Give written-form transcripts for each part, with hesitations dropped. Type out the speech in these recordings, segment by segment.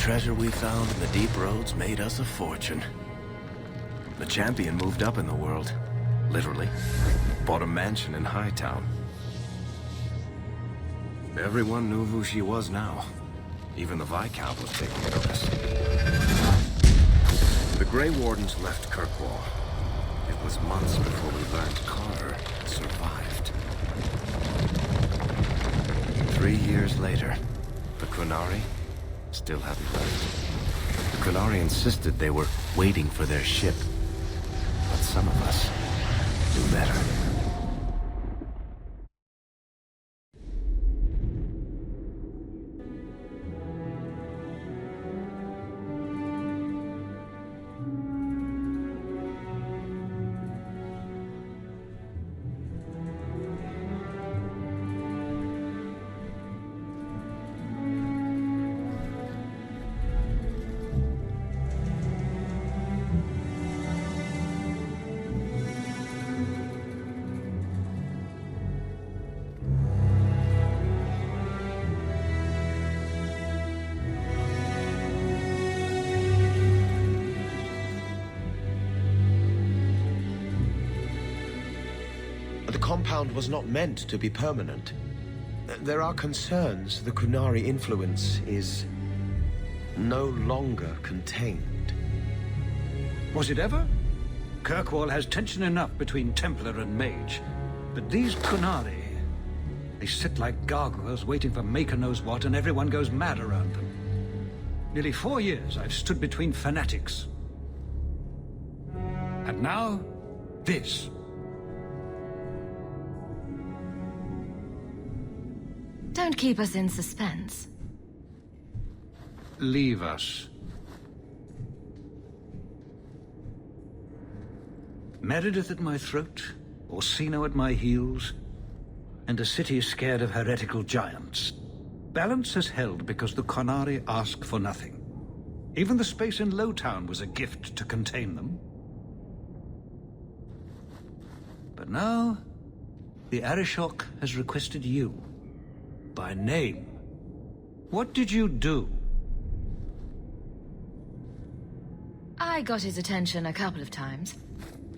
treasure we found in the deep roads made us a fortune. The champion moved up in the world, literally. Bought a mansion in Hightown. Everyone knew who she was now. Even the Viscount was taking notice. The Grey Wardens left Kirkwall. It was months before we learned Carter survived. 3 years later, the Qunari still hadn't left. The Qunari insisted they were waiting for their ship. But some of us knew better. The compound was not meant to be permanent. There are concerns the Qunari influence is no longer contained. Was it ever? Kirkwall has tension enough between Templar and Mage. But these Qunari, they sit like gargoyles waiting for Maker knows what, and everyone goes mad around them. Nearly 4 years I've stood between fanatics. And now, this. Don't keep us in suspense. Leave us. Meredith at my throat, Orsino at my heels, and a city scared of heretical giants. Balance has held because the Qunari ask for nothing. Even the space in Lowtown was a gift to contain them. But now, the Arishok has requested you. By name. What did you do? I got his attention a couple of times.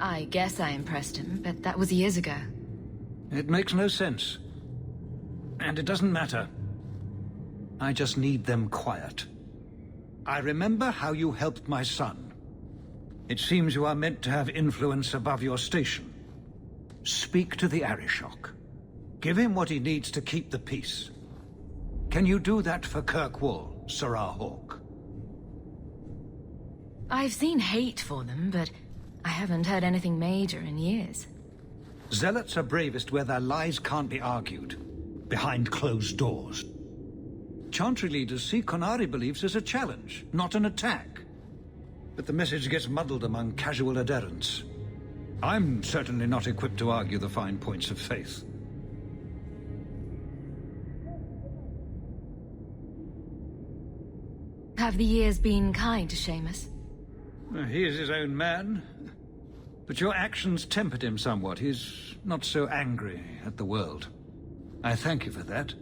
I guess I impressed him, but that was years ago. It makes no sense. And it doesn't matter. I just need them quiet. I remember how you helped my son. It seems you are meant to have influence above your station. Speak to the Arishok. Give him what he needs to keep the peace. Can you do that for Kirkwall, Sarah Hawk? I've seen hate for them, but I haven't heard anything major in years. Zealots are bravest where their lies can't be argued, behind closed doors. Chantry leaders see Qunari beliefs as a challenge, not an attack. But the message gets muddled among casual adherents. I'm certainly not equipped to argue the fine points of faith. Have the years been kind to Seamus? He is his own man. But your actions tempered him somewhat. He's not so angry at the world. I thank you for that.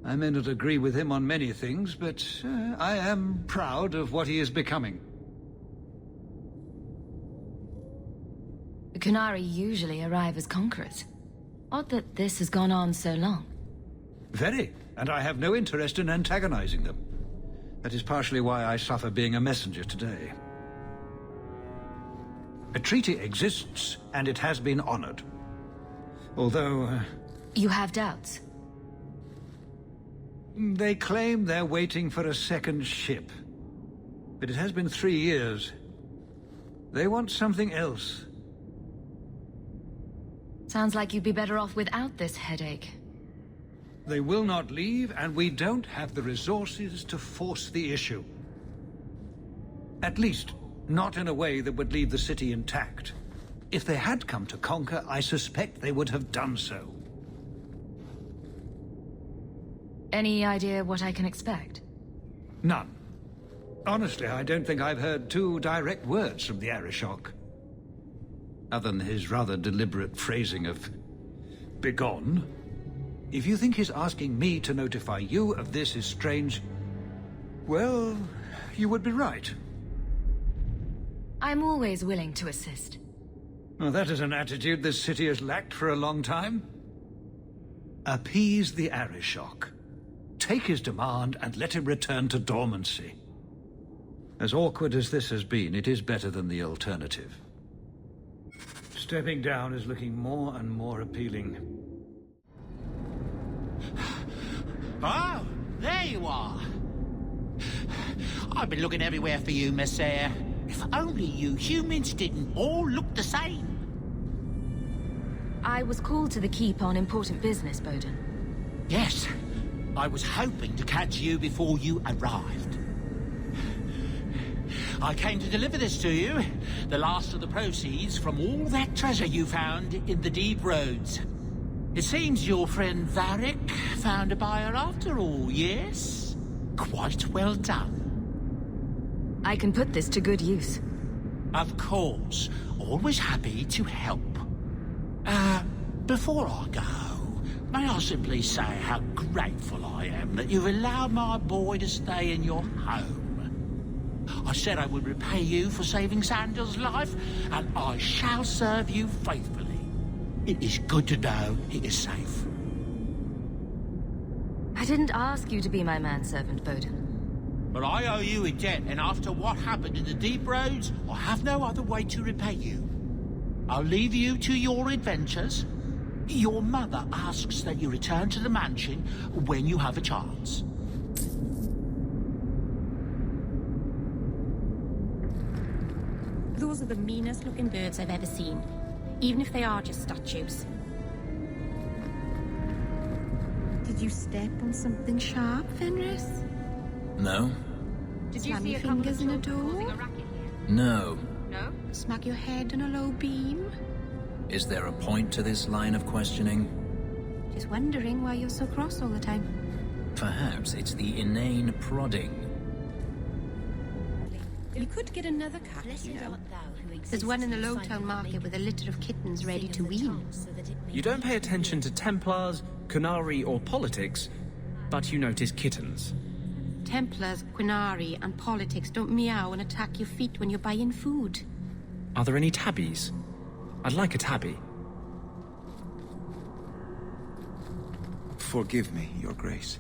I may not agree with him on many things, but I am proud of what he is becoming. The Qunari usually arrive as conquerors. Odd that this has gone on so long. Very, and I have no interest in antagonizing them. That is partially why I suffer being a messenger today. A treaty exists, and it has been honored. Although... You have doubts? They claim they're waiting for a second ship. But it has been 3 years. They want something else. Sounds like you'd be better off without this headache. They will not leave, and we don't have the resources to force the issue. At least, not in a way that would leave the city intact. If they had come to conquer, I suspect they would have done so. Any idea what I can expect? None. Honestly, I don't think I've heard 2 direct words from the Arishok. Other than his rather deliberate phrasing of begone. If you think his asking me to notify you of this is strange, Well, you would be right. I'm always willing to assist. Well, that is an attitude this city has lacked for a long time. Appease the Arishok. Take his demand and let him return to dormancy. As awkward as this has been, it is better than the alternative. Stepping down is looking more and more appealing. Oh, there you are. I've been looking everywhere for you, Messiah. If only you humans didn't all look the same. I was called to the keep on important business, Bowden. Yes, I was hoping to catch you before you arrived. I came to deliver this to you, the last of the proceeds from all that treasure you found in the deep roads. It seems your friend Varric found a buyer after all, yes? Quite well done. I can put this to good use. Of course, always happy to help. Before I go, may I simply say how grateful I am that you've allowed my boy to stay in your home. I said I would repay you for saving Sandel's life, and I shall serve you faithfully. It is good to know he is safe. I didn't ask you to be my manservant, Bowden. But I owe you a debt, and after what happened in the deep roads, I have no other way to repay you. I'll leave you to your adventures. Your mother asks that you return to the mansion when you have a chance. Those are the meanest looking birds I've ever seen, even if they are just statues. Did you step on something sharp, Fenris? No. Did you see your fingers in a door? No. No? Smack your head on a low beam? Is there a point to this line of questioning? Just wondering why you're so cross all the time. Perhaps it's the inane prodding. You could get another cat, you know. There's one in the Lowtown market with a litter of kittens ready to wean. You don't pay attention to Templars, Qunari, or politics, but you notice kittens. Templars, Qunari, and politics don't meow and attack your feet when you're buying food. Are there any tabbies? I'd like a tabby. Forgive me, Your Grace.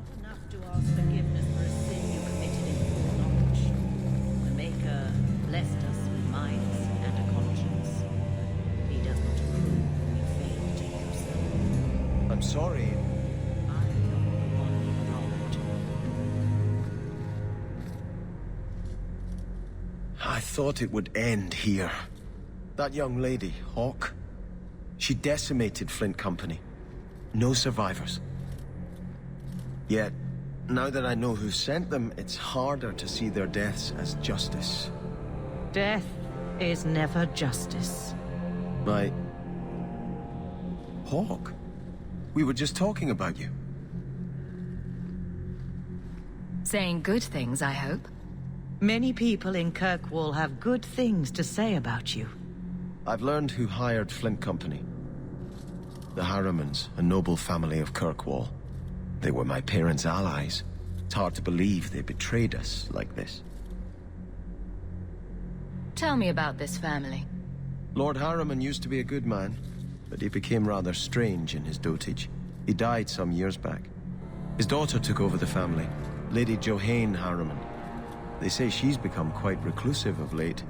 It's not enough to ask forgiveness for a sin you committed in full knowledge. The Maker blessed us with minds and a conscience. He does not approve when we fail to use them. I'm sorry. I'm not the one you wronged. I thought it would end here. That young lady, Hawk, she decimated Flint Company. No survivors. Yet, now that I know who sent them, it's harder to see their deaths as justice. Death is never justice. My... Hawk? We were just talking about you. Saying good things, I hope. Many people in Kirkwall have good things to say about you. I've learned who hired Flint Company. The Harrimans, a noble family of Kirkwall. They were my parents' allies. It's hard to believe they betrayed us like this. Tell me about this family. Lord Harriman used to be a good man, but he became rather strange in his dotage. He died some years back. His daughter took over the family, Lady Johanne Harriman. They say she's become quite reclusive of late.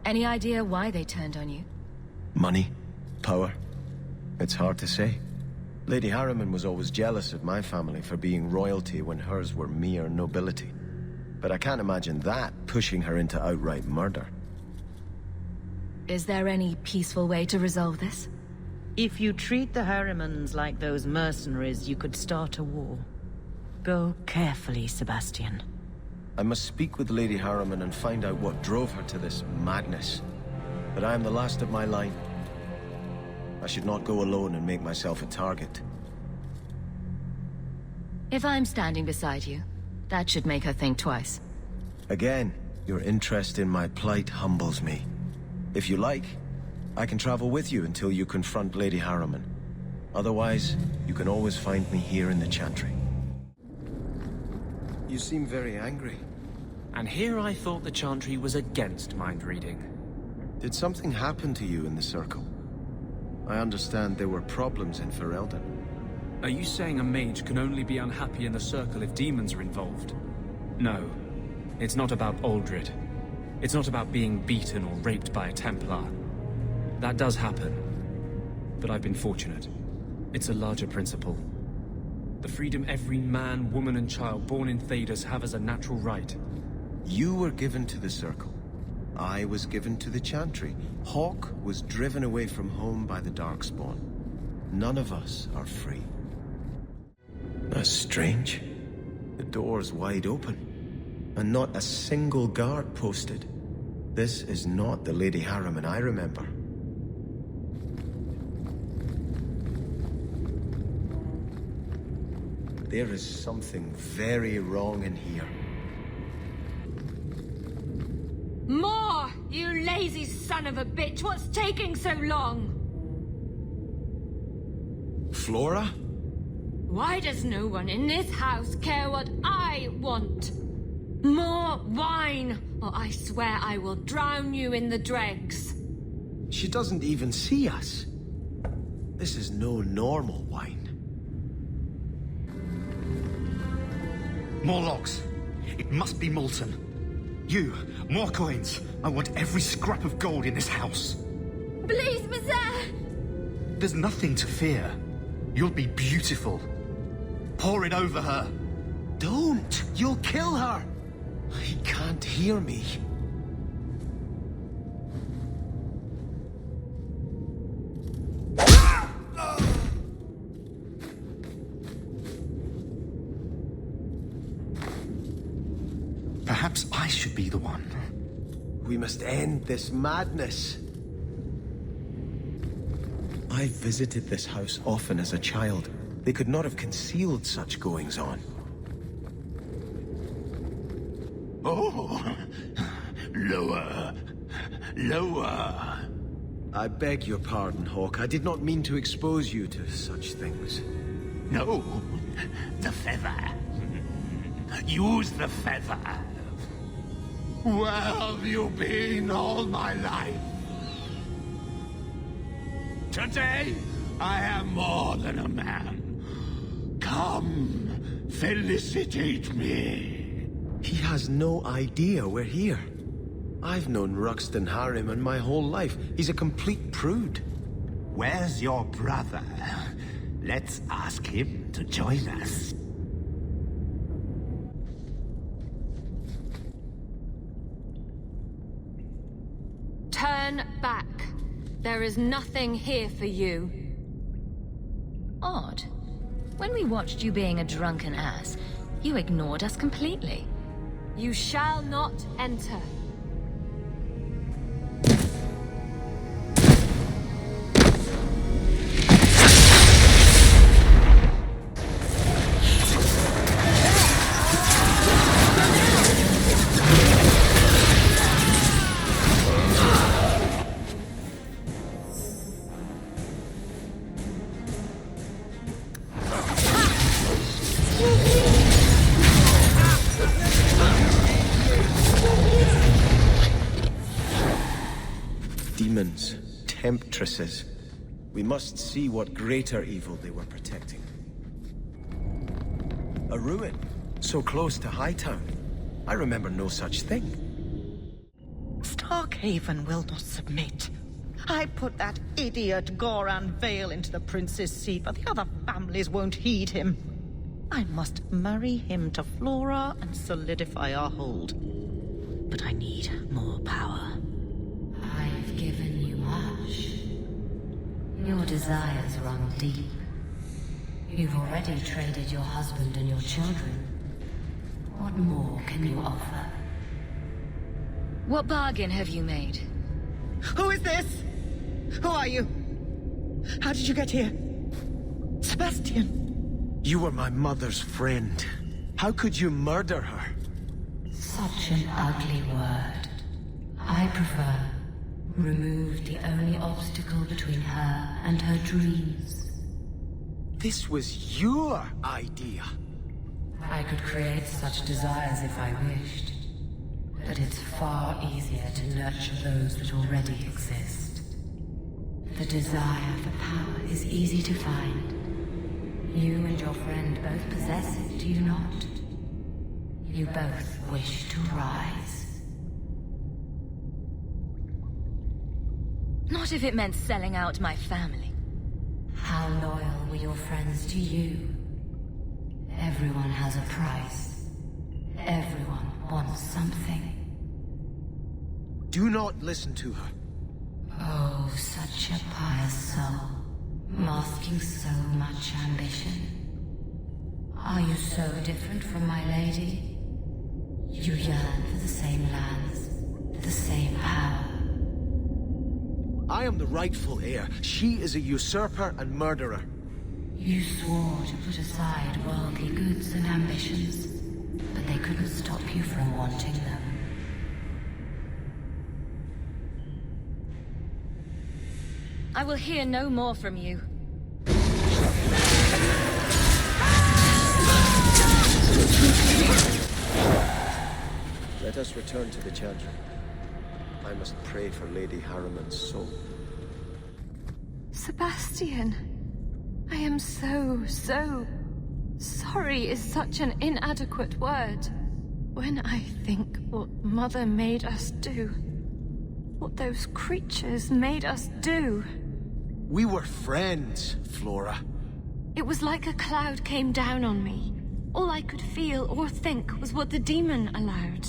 Any idea why they turned on you? Money? Power? It's hard to say. Lady Harriman was always jealous of my family for being royalty when hers were mere nobility. But I can't imagine that pushing her into outright murder. Is there any peaceful way to resolve this? If you treat the Harrimans like those mercenaries, you could start a war. Go carefully, Sebastian. I must speak with Lady Harriman and find out what drove her to this madness. But I am the last of my line. I should not go alone and make myself a target. If I'm standing beside you, that should make her think twice. Again, your interest in my plight humbles me. If you like, I can travel with you until you confront Lady Harriman. Otherwise, you can always find me here in the Chantry. You seem very angry. And here I thought the Chantry was against mind reading. Did something happen to you in the Circle? I understand there were problems in Ferelden. Are you saying a mage can only be unhappy in the Circle if demons are involved? No. It's not about Aldred. It's not about being beaten or raped by a Templar. That does happen. But I've been fortunate. It's a larger principle. The freedom every man, woman and child born in Thedas have as a natural right. You were given to the Circle. I was given to the Chantry. Hawk was driven away from home by the Darkspawn. None of us are free. That's strange. The door's wide open, and not a single guard posted. This is not the Lady Harriman I remember. There is something very wrong in here. More! You lazy son of a bitch! What's taking so long? Flora? Why does no one in this house care what I want? More wine, or I swear I will drown you in the dregs. She doesn't even see us. This is no normal wine. More logs. It must be molten. You, more coins. I want every scrap of gold in this house. Please, Monsieur! There's nothing to fear. You'll be beautiful. Pour it over her. Don't! You'll kill her! He can't hear me. Perhaps I should be the one. We must end this madness. I visited this house often as a child. They could not have concealed such goings-on. Oh, lower, lower. I beg your pardon, Hawk. I did not mean to expose you to such things. No, the feather. Use the feather. Where have you been all my life? Today, I am more than a man. Come, felicitate me. He has no idea we're here. I've known Ruxton Harriman my whole life. He's a complete prude. Where's your brother? Let's ask him to join us. Turn back. There is nothing here for you. Odd. When we watched you being a drunken ass, you ignored us completely. You shall not enter. Demons, temptresses. We must see what greater evil they were protecting. A ruin, so close to Hightown. I remember no such thing. Starkhaven will not submit. I put that idiot Goran Vale into the prince's seat, but the other families won't heed him. I must marry him to Flora and solidify our hold. But I need more power. I've given you much. Your desires run deep. You've already traded your husband and your children. What more can you offer? What bargain have you made? Who is this? Who are you? How did you get here? Sebastian! You were my mother's friend. How could you murder her? Such an ugly word. I prefer remove the only obstacle between her and her dreams. This was your idea. I could create such desires if I wished, but it's far easier to nurture those that already exist. The desire for power is easy to find. You and your friend both possess it, do you not? You both wish to rise. Not if it meant selling out my family. How loyal were your friends to you? Everyone has a price. Everyone wants something. Do not listen to her. Oh, such a pious soul, masking so much ambition. Are you so different from my lady? You yearn for the same lands, the same power. I am the rightful heir. She is a usurper and murderer. You swore to put aside worldly goods and ambitions, but they couldn't stop you from wanting them. I will hear no more from you. Let us return to the Chantry. I must pray for Lady Harriman's soul. Sebastian, I am so sorry is such an inadequate word. When I think what Mother made us do, what those creatures made us do. We were friends, Flora. It was like a cloud came down on me. All I could feel or think was what the demon allowed.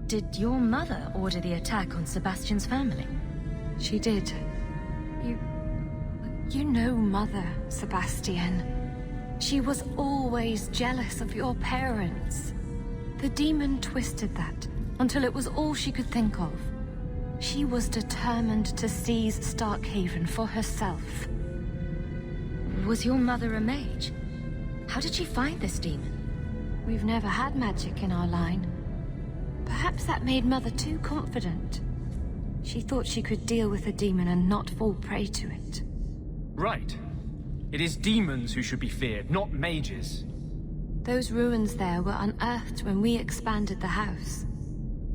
Did your mother order the attack on Sebastian's family? She did. You know Mother, Sebastian. She was always jealous of your parents. The demon twisted that until it was all she could think of. She was determined to seize Starkhaven for herself. Was your mother a mage? How did she find this demon? We've never had magic in our line. Perhaps that made Mother too confident. She thought she could deal with the demon and not fall prey to it. Right. It is demons who should be feared, not mages. Those ruins there were unearthed when we expanded the house.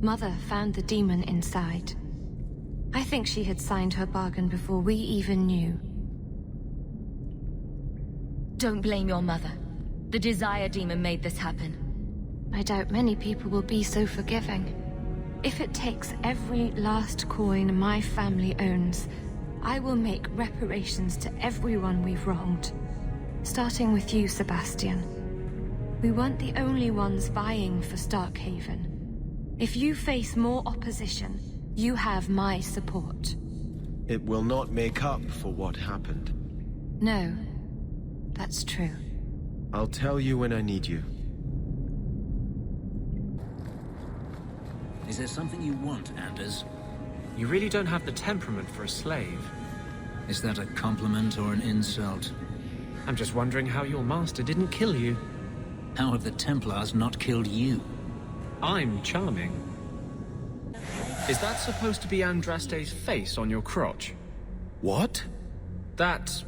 Mother found the demon inside. I think she had signed her bargain before we even knew. Don't blame your mother. The Desire Demon made this happen. I doubt many people will be so forgiving. If it takes every last coin my family owns, I will make reparations to everyone we've wronged. Starting with you, Sebastian. We weren't the only ones vying for Starkhaven. If you face more opposition, you have my support. It will not make up for what happened. No, that's true. I'll tell you when I need you. Is there something you want, Anders? You really don't have the temperament for a slave. Is that a compliment or an insult? I'm just wondering how your master didn't kill you. How have the Templars not killed you? I'm charming. Is that supposed to be Andraste's face on your crotch? What? That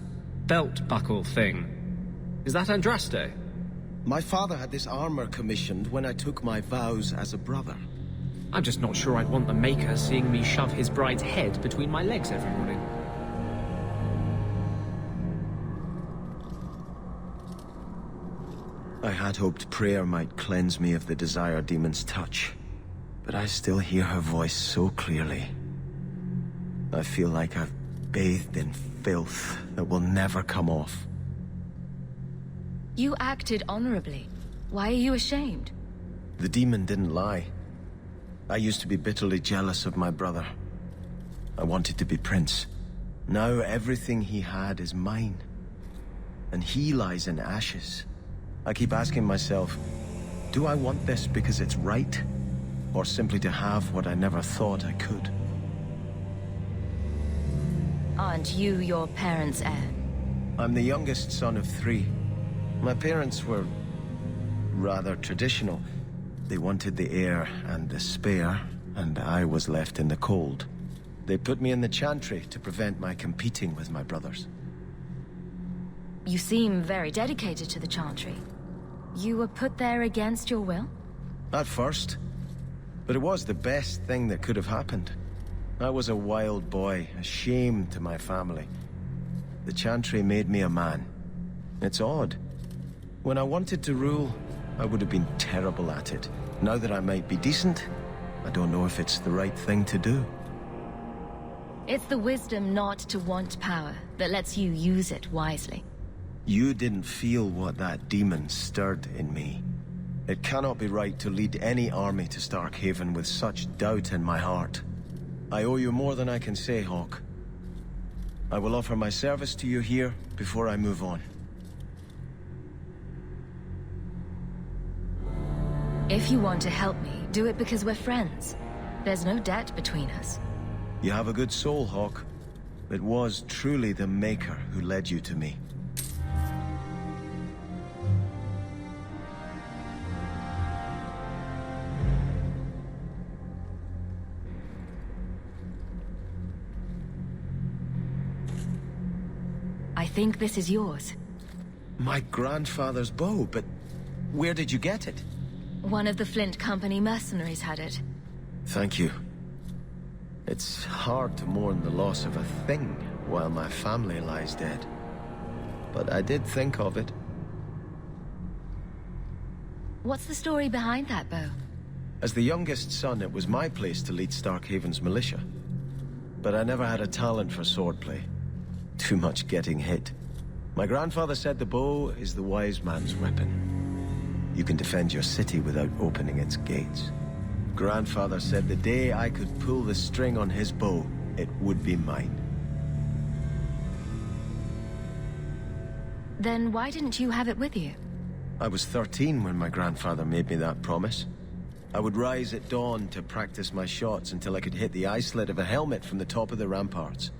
belt buckle thing. Is that Andraste? My father had this armor commissioned when I took my vows as a brother. I'm just not sure I'd want the Maker seeing me shove his bride's head between my legs every morning. I had hoped prayer might cleanse me of the Desire Demon's touch, but I still hear her voice so clearly. I feel like I've bathed in filth that will never come off. You acted honorably. Why are you ashamed? The demon didn't lie. I used to be bitterly jealous of my brother. I wanted to be prince. Now everything he had is mine. And he lies in ashes. I keep asking myself, do I want this because it's right? Or simply to have what I never thought I could? Aren't you your parents' heir? I'm the youngest son of 3. My parents were rather traditional. They wanted the heir and the spare, and I was left in the cold. They put me in the Chantry to prevent my competing with my brothers. You seem very dedicated to the Chantry. You were put there against your will? At first. But it was the best thing that could have happened. I was a wild boy, a shame to my family. The Chantry made me a man. It's odd. When I wanted to rule, I would have been terrible at it. Now that I might be decent, I don't know if it's the right thing to do. It's the wisdom not to want power that lets you use it wisely. You didn't feel what that demon stirred in me. It cannot be right to lead any army to Starkhaven with such doubt in my heart. I owe you more than I can say, Hawk. I will offer my service to you here before I move on. If you want to help me, do it because we're friends. There's no debt between us. You have a good soul, Hawk. It was truly the Maker who led you to me. I think this is yours. My grandfather's bow, but where did you get it? One of the Flint Company mercenaries had it. Thank you. It's hard to mourn the loss of a thing while my family lies dead. But I did think of it. What's the story behind that bow? As the youngest son, it was my place to lead Starkhaven's militia. But I never had a talent for swordplay. Too much getting hit. My grandfather said the bow is the wise man's weapon. You can defend your city without opening its gates. Grandfather said the day I could pull the string on his bow, it would be mine. Then why didn't you have it with you? I was 13 when my grandfather made me that promise. I would rise at dawn to practice my shots until I could hit the eye slit of a helmet from the top of the ramparts.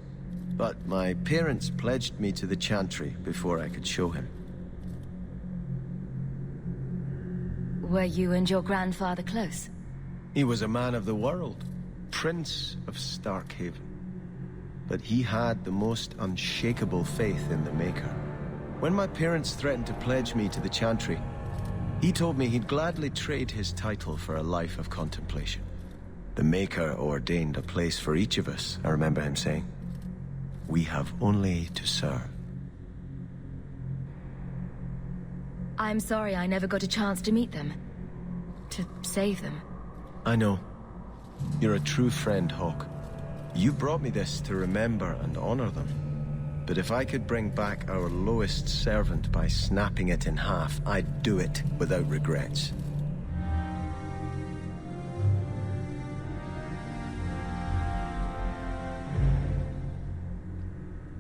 But my parents pledged me to the Chantry before I could show him. Were you and your grandfather close? He was a man of the world, Prince of Starkhaven. But he had the most unshakable faith in the Maker. When my parents threatened to pledge me to the Chantry, he told me he'd gladly trade his title for a life of contemplation. The Maker ordained a place for each of us, I remember him saying. We have only to serve. I'm sorry I never got a chance to meet them. To save them. I know. You're a true friend, Hawk. You brought me this to remember and honor them. But if I could bring back our lowest servant by snapping it in half, I'd do it without regrets.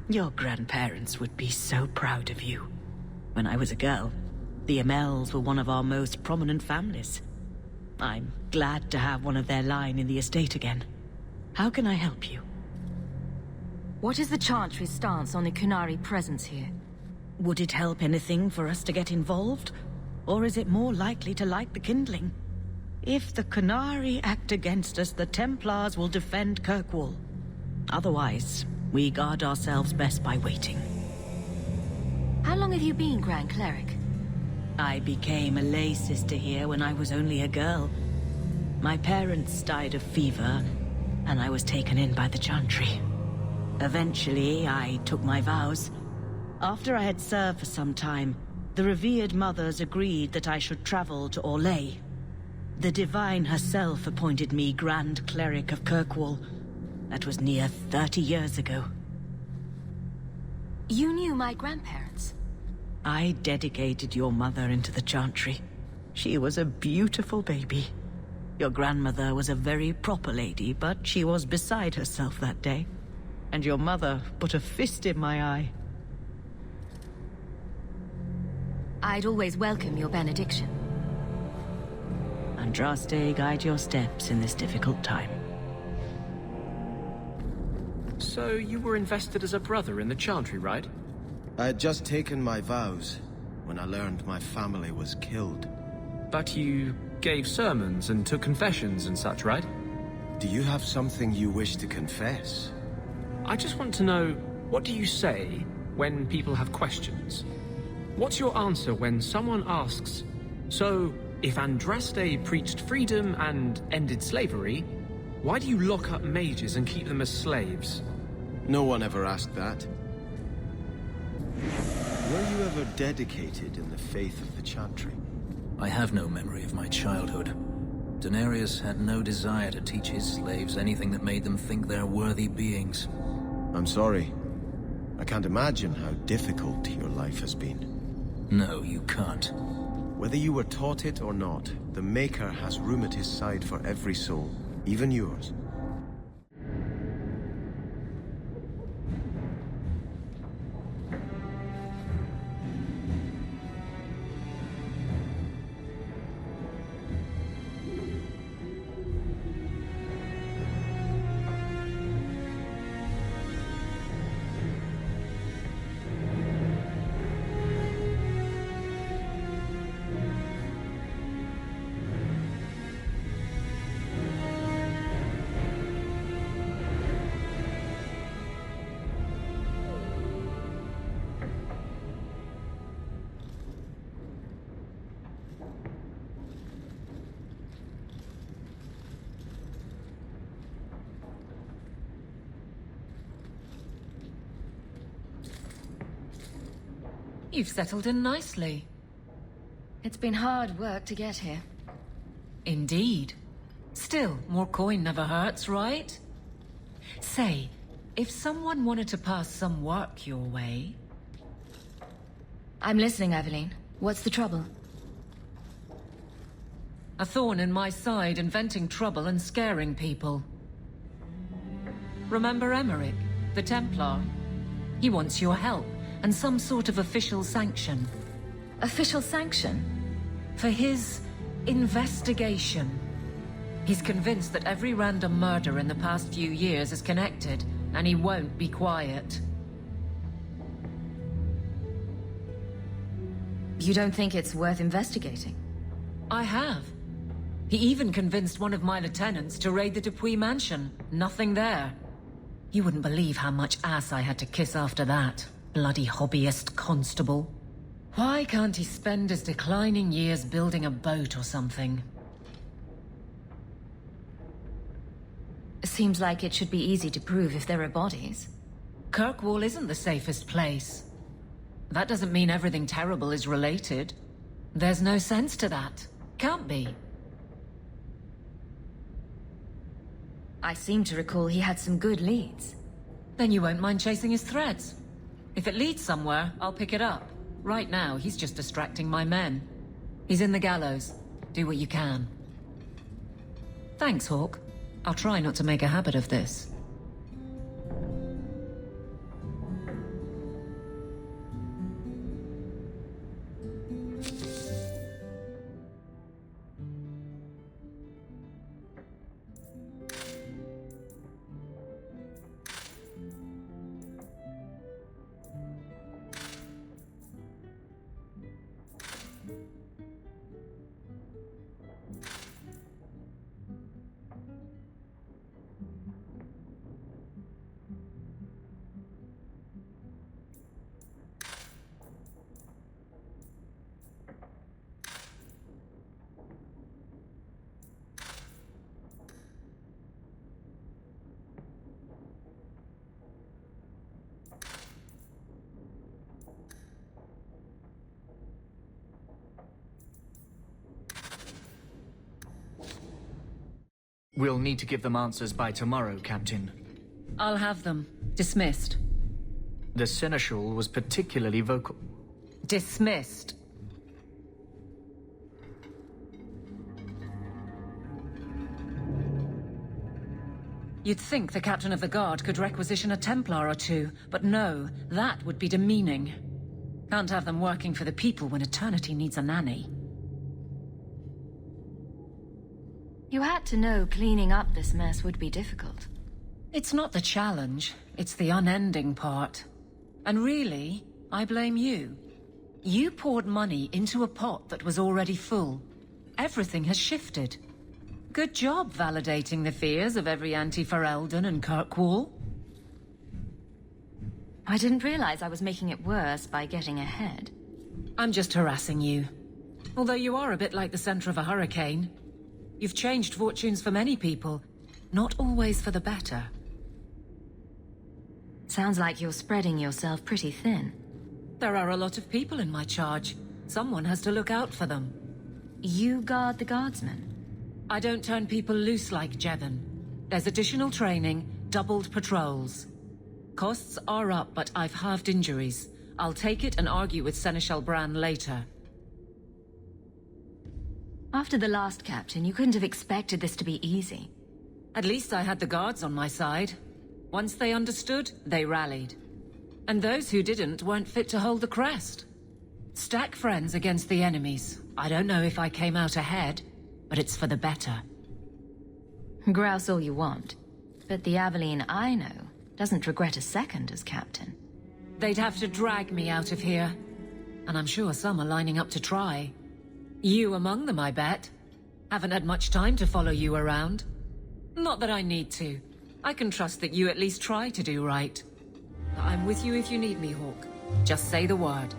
Your grandparents would be so proud of you. When I was a girl, the Amels were one of our most prominent families. I'm glad to have one of their line in the estate again. How can I help you? What is the Chantry's stance on the Kunari presence here? Would it help anything for us to get involved? Or is it more likely to light the kindling? If the Kunari act against us, the Templars will defend Kirkwall. Otherwise, we guard ourselves best by waiting. How long have you been Grand Cleric? I became a lay sister here when I was only a girl. My parents died of fever, and I was taken in by the Chantry. Eventually, I took my vows. After I had served for some time, the revered mothers agreed that I should travel to Orlais. The Divine herself appointed me Grand Cleric of Kirkwall. That was near 30 years ago. You knew my grandparents? I dedicated your mother into the Chantry. She was a beautiful baby. Your grandmother was a very proper lady, but she was beside herself that day. And your mother put a fist in my eye. I'd always welcome your benediction. Andraste guide your steps in this difficult time. So you were invested as a brother in the Chantry, right? I had just taken my vows when I learned my family was killed. But you gave sermons and took confessions and such, right? Do you have something you wish to confess? I just want to know, what do you say when people have questions. What's your answer when someone asks, so, if Andraste preached freedom and ended slavery, why do you lock up mages and keep them as slaves? No one ever asked that. Were you ever dedicated in the faith of the Chantry? I have no memory of my childhood. Denarius had no desire to teach his slaves anything that made them think they're worthy beings. I'm sorry. I can't imagine how difficult your life has been. No, you can't. Whether you were taught it or not, the Maker has room at his side for every soul, even yours. You've settled in nicely. It's been hard work to get here. Indeed. Still, more coin never hurts, right? Say, if someone wanted to pass some work your way... I'm listening, Aveline. What's the trouble? A thorn in my side, inventing trouble and scaring people. Remember Emmerich, the Templar? He wants your help, and some sort of official sanction. Official sanction? For his investigation. He's convinced that every random murder in the past few years is connected, and he won't be quiet. You don't think it's worth investigating? I have. He even convinced one of my lieutenants to raid the Dupuis mansion. Nothing there. You wouldn't believe how much ass I had to kiss after that. Bloody hobbyist constable. Why can't he spend his declining years building a boat or something? Seems like it should be easy to prove if there are bodies. Kirkwall isn't the safest place. That doesn't mean everything terrible is related. There's no sense to that. Can't be. I seem to recall he had some good leads. Then you won't mind chasing his threads. If it leads somewhere, I'll pick it up. Right now, he's just distracting my men. He's in the gallows. Do what you can. Thanks, Hawk. I'll try not to make a habit of this. We'll need to give them answers by tomorrow, Captain. I'll have them. Dismissed. The Seneschal was particularly vocal. Dismissed. You'd think the Captain of the Guard could requisition a Templar or two, but no, that would be demeaning. Can't have them working for the people when Eternity needs a nanny. You had to know cleaning up this mess would be difficult. It's not the challenge, it's the unending part. And really, I blame you. You poured money into a pot that was already full. Everything has shifted. Good job validating the fears of every anti-Ferelden and Kirkwall. I didn't realize I was making it worse by getting ahead. I'm just harassing you. Although you are a bit like the center of a hurricane. You've changed fortunes for many people, not always for the better. Sounds like you're spreading yourself pretty thin. There are a lot of people in my charge. Someone has to look out for them. You guard the guardsmen? I don't turn people loose like Jevon. There's additional training, doubled patrols. Costs are up, but I've halved injuries. I'll take it and argue with Seneschal Bran later. After the last captain, you couldn't have expected this to be easy. At least I had the guards on my side. Once they understood, they rallied. And those who didn't weren't fit to hold the crest. Stack friends against the enemies. I don't know if I came out ahead, but it's for the better. Grouse all you want, but the Aveline I know doesn't regret a second as captain. They'd have to drag me out of here. And I'm sure some are lining up to try. You among them, I bet. Haven't had much time to follow you around. Not that I need to. I can trust that you at least try to do right. I'm with you if you need me, Hawk. Just say the word.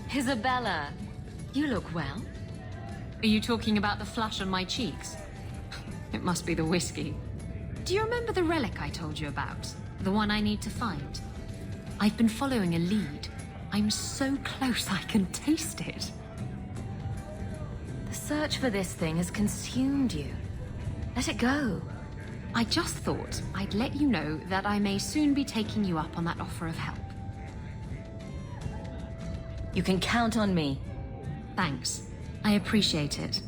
Isabela, you look well. Are you talking about the flush on my cheeks? It must be the whiskey. Do you remember the relic I told you about? The one I need to find? I've been following a lead. I'm so close I can taste it. The search for this thing has consumed you. Let it go. I just thought I'd let you know that I may soon be taking you up on that offer of help. You can count on me. Thanks. I appreciate it.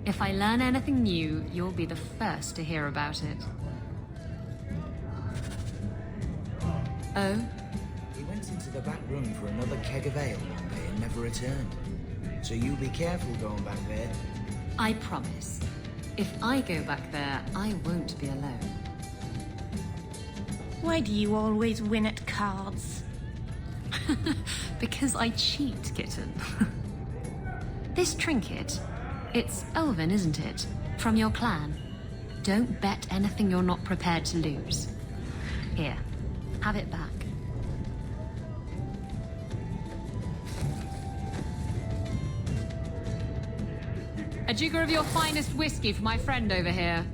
If I learn anything new, you'll be the first to hear about it. Oh? He went into the back room for another keg of ale one day and never returned. So you be careful going back there. I promise. If I go back there, I won't be alone. Why do you always win at cards? Because I cheat, kitten. This trinket, it's elven, isn't it? From your clan. Don't bet anything you're not prepared to lose. Here, have it back. A jigger of your finest whiskey for my friend over here.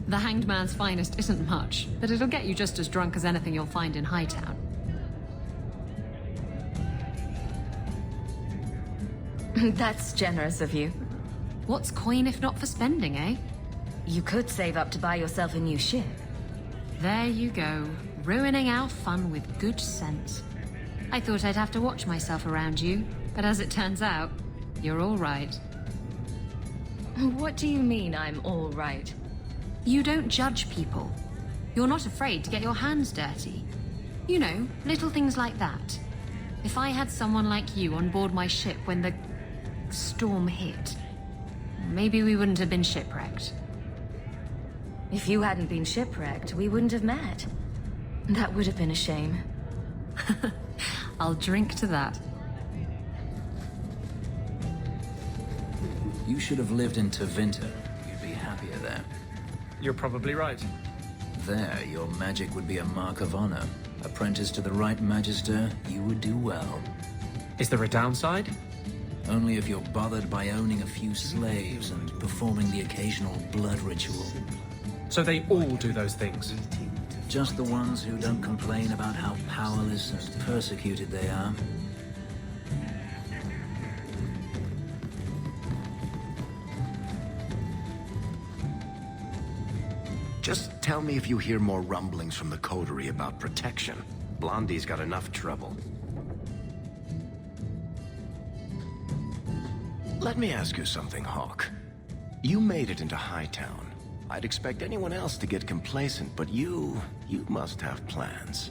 The Hanged Man's finest isn't much, but it'll get you just as drunk as anything you'll find in Hightown. That's generous of you. What's coin if not for spending, eh? You could save up to buy yourself a new ship. There you go, ruining our fun with good sense. I thought I'd have to watch myself around you, but as it turns out, you're all right. What do you mean I'm all right? You don't judge people. You're not afraid to get your hands dirty. You know, little things like that. If I had someone like you on board my ship when the storm hit, maybe we wouldn't have been shipwrecked. If you hadn't been shipwrecked, we wouldn't have met. That would have been a shame. I'll drink to that. You should have lived in Tevinter. You'd be happier there. You're probably right. There, your magic would be a mark of honor. Apprentice to the right magister, you would do well. Is there a downside? Only if you're bothered by owning a few slaves and performing the occasional blood ritual. So they all do those things? Just the ones who don't complain about how powerless and persecuted they are. Just tell me if you hear more rumblings from the coterie about protection. Blondie's got enough trouble. Let me ask you something, Hawk. You made it into Hightown. I'd expect anyone else to get complacent, but you must have plans.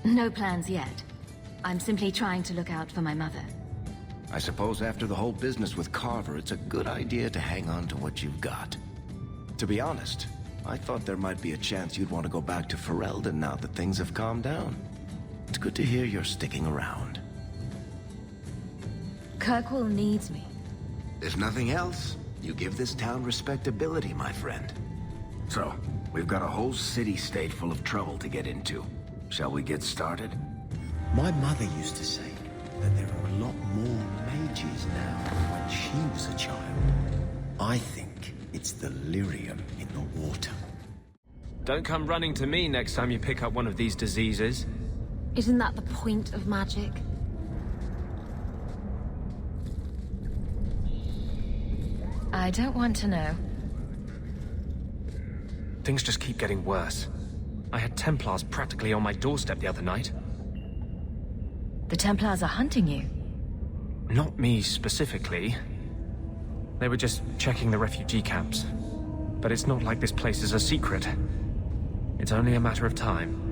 No plans yet. I'm simply trying to look out for my mother. I suppose after the whole business with Carver, it's a good idea to hang on to what you've got. To be honest, I thought there might be a chance you'd want to go back to Ferelden now that things have calmed down. It's good to hear you're sticking around. Kirkwall needs me. If nothing else, You give this town respectability, my friend. So, we've got a whole city-state full of trouble to get into. Shall we get started? My mother used to say that there are a lot more mages now than when she was a child. I think it's the lyrium in the water. Don't come running to me next time you pick up one of these diseases. Isn't that the point of magic? I don't want to know. Things just keep getting worse. I had Templars practically on my doorstep the other night. The Templars are hunting you. Not me specifically. They were just checking the refugee camps. But it's not like this place is a secret. It's only a matter of time.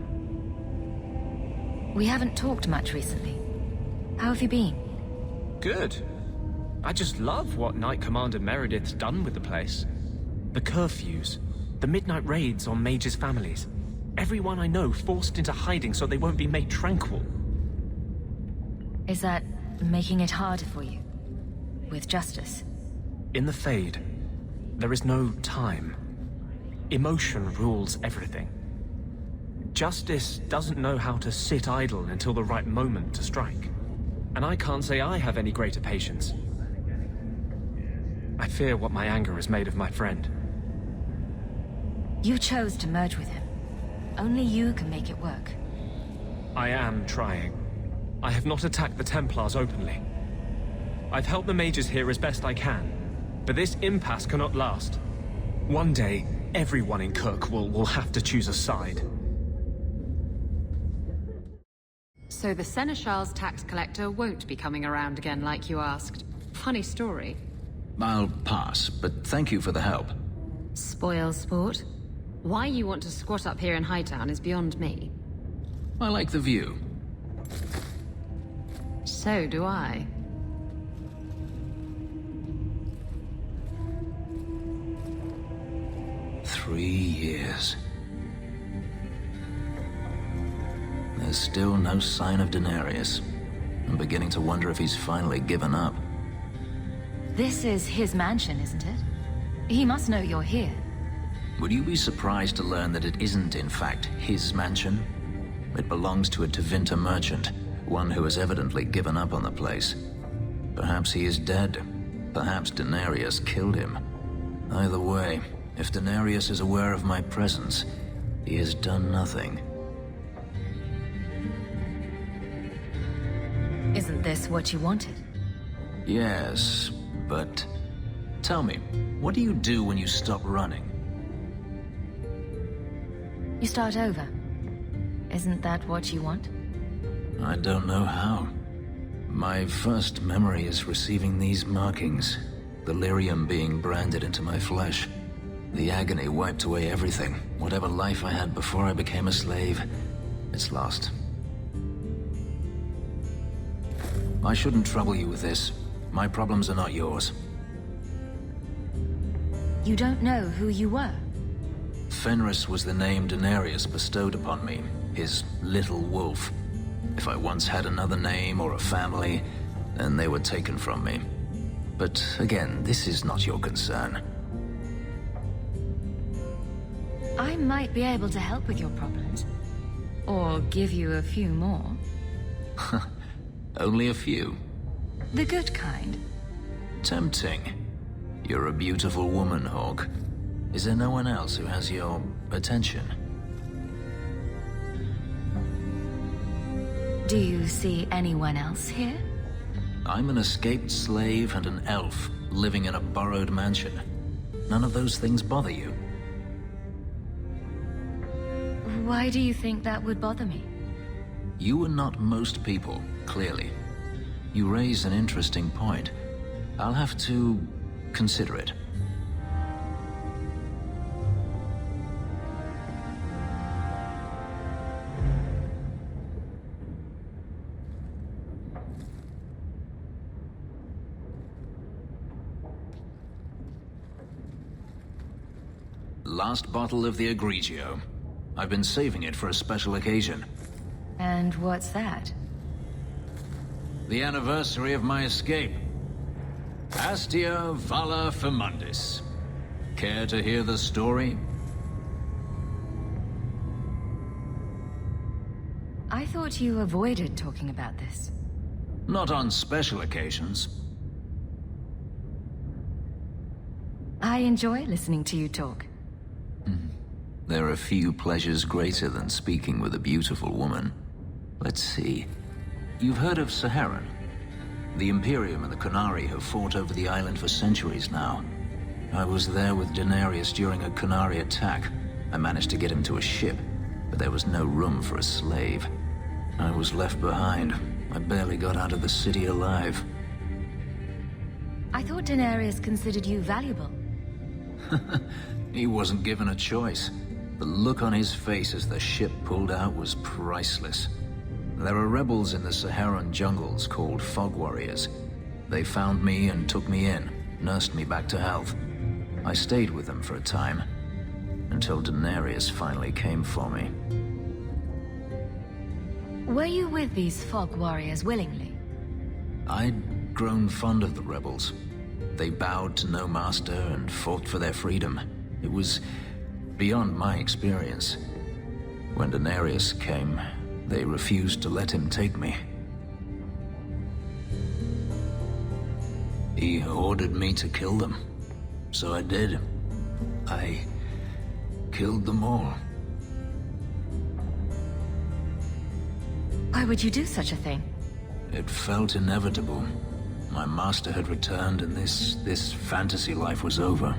We haven't talked much recently. How have you been? Good. I just love what Knight Commander Meredith's done with the place. The curfews, the midnight raids on mages' families. Everyone I know forced into hiding so they won't be made tranquil. Is that making it harder for you? With justice? In the Fade, there is no time. Emotion rules everything. Justice doesn't know how to sit idle until the right moment to strike. And I can't say I have any greater patience. I fear what my anger has made of my friend. You chose to merge with him. Only you can make it work. I am trying. I have not attacked the Templars openly. I've helped the mages here as best I can, but this impasse cannot last. One day, everyone in Kirk will have to choose a side. So the Seneschal's tax collector won't be coming around again like you asked. Funny story. I'll pass, but thank you for the help. Spoil sport. Why you want to squat up here in Hightown is beyond me. I like the view. So do I. Three years. There's still no sign of Denarius. I'm beginning to wonder if he's finally given up. This is his mansion, isn't it? He must know you're here. Would you be surprised to learn that it isn't, in fact, his mansion? It belongs to a Tevinter merchant, one who has evidently given up on the place. Perhaps he is dead. Perhaps Denarius killed him. Either way, if Denarius is aware of my presence, he has done nothing. Isn't this what you wanted? Yes, but... Tell me, what do you do when you stop running? You start over. Isn't that what you want? I don't know how. My first memory is receiving these markings, the lyrium being branded into my flesh. The agony wiped away everything. Whatever life I had before I became a slave, it's lost. I shouldn't trouble you with this. My problems are not yours. You don't know who you were? Fenris was the name Denarius bestowed upon me, his little wolf. If I once had another name or a family, then they were taken from me. But again, this is not your concern. I might be able to help with your problems. Or give you a few more. Only a few. The good kind. Tempting. You're a beautiful woman, Hawk. Is there no one else who has your attention? Do you see anyone else here? I'm an escaped slave and an elf living in a borrowed mansion. None of those things bother you. Why do you think that would bother me? You are not most people, clearly. You raise an interesting point. I'll have to consider it. Last bottle of the Egregio. I've been saving it for a special occasion. And what's that? The anniversary of my escape. Astia Vala Firmundis. Care to hear the story? I thought you avoided talking about this. Not on special occasions. I enjoy listening to you talk. There are few pleasures greater than speaking with a beautiful woman. Let's see. You've heard of Saharan? The Imperium and the Qunari have fought over the island for centuries now. I was there with Daenerys during a Qunari attack. I managed to get him to a ship, but there was no room for a slave. I was left behind. I barely got out of the city alive. I thought Daenerys considered you valuable. He wasn't given a choice. The look on his face as the ship pulled out was priceless. There are rebels in the Saharan jungles called Fog Warriors. They found me and took me in, nursed me back to health. I stayed with them for a time, until Daenerys finally came for me. Were you with these Fog Warriors willingly? I'd grown fond of the rebels. They bowed to no master and fought for their freedom. It was beyond my experience. When Daenerys came, they refused to let him take me. He ordered me to kill them. So I did. I killed them all. Why would you do such a thing? It felt inevitable. My master had returned and this fantasy life was over.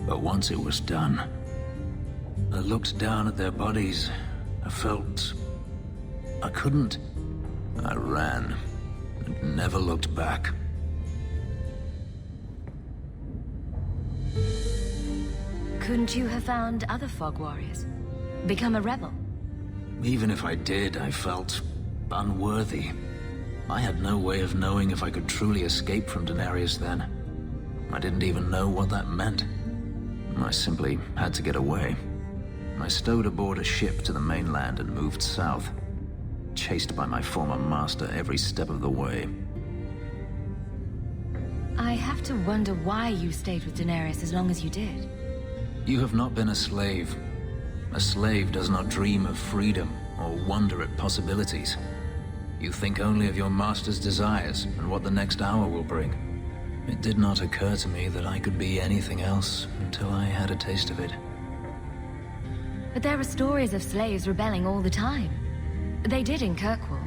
But once it was done, I looked down at their bodies. I felt I couldn't. I ran and never looked back. Couldn't you have found other Fog Warriors? Become a rebel? Even if I did, I felt unworthy. I had no way of knowing if I could truly escape from Daenerys then. I didn't even know what that meant. I simply had to get away. I stowed aboard a ship to the mainland and moved south, chased by my former master every step of the way. I have to wonder why you stayed with Daenerys as long as you did. You have not been a slave. A slave does not dream of freedom or wonder at possibilities. You think only of your master's desires and what the next hour will bring. It did not occur to me that I could be anything else until I had a taste of it. But there are stories of slaves rebelling all the time. They did in Kirkwall.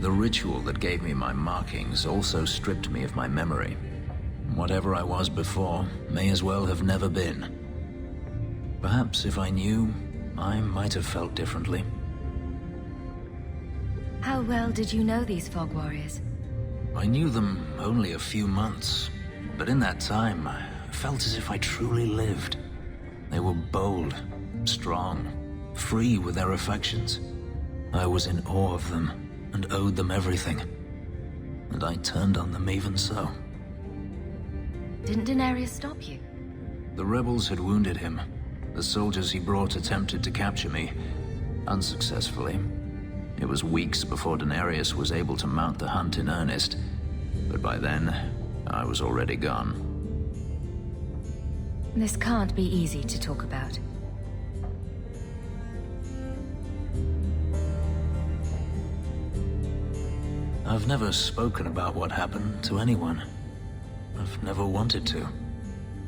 The ritual that gave me my markings also stripped me of my memory. Whatever I was before may as well have never been. Perhaps if I knew, I might have felt differently. How well did you know these Fog Warriors? I knew them only a few months, but in that time, I felt as if I truly lived. They were bold, strong, free with their affections. I was in awe of them and owed them everything. And I turned on them even so. Didn't Daenerys stop you? The rebels had wounded him. The soldiers he brought attempted to capture me, unsuccessfully. It was weeks before Daenerys was able to mount the hunt in earnest, but by then, I was already gone. This can't be easy to talk about. I've never spoken about what happened to anyone. I've never wanted to.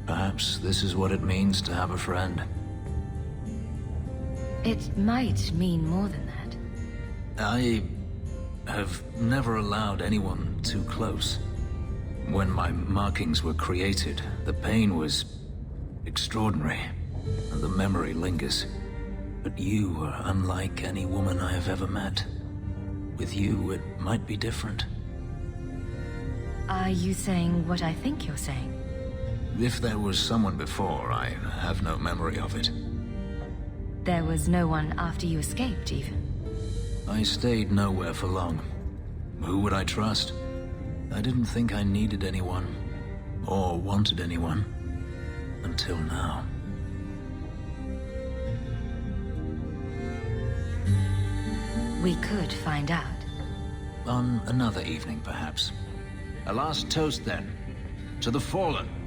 Perhaps this is what it means to have a friend. It might mean more than that. I have never allowed anyone too close. When my markings were created, the pain was extraordinary, and the memory lingers. But you are unlike any woman I have ever met. With you, it might be different. Are you saying what I think you're saying? If there was someone before, I have no memory of it. There was no one after you escaped, even? I stayed nowhere for long. Who would I trust? I didn't think I needed anyone, or wanted anyone, until now. We could find out. On another evening, perhaps. A last toast, then. To the fallen.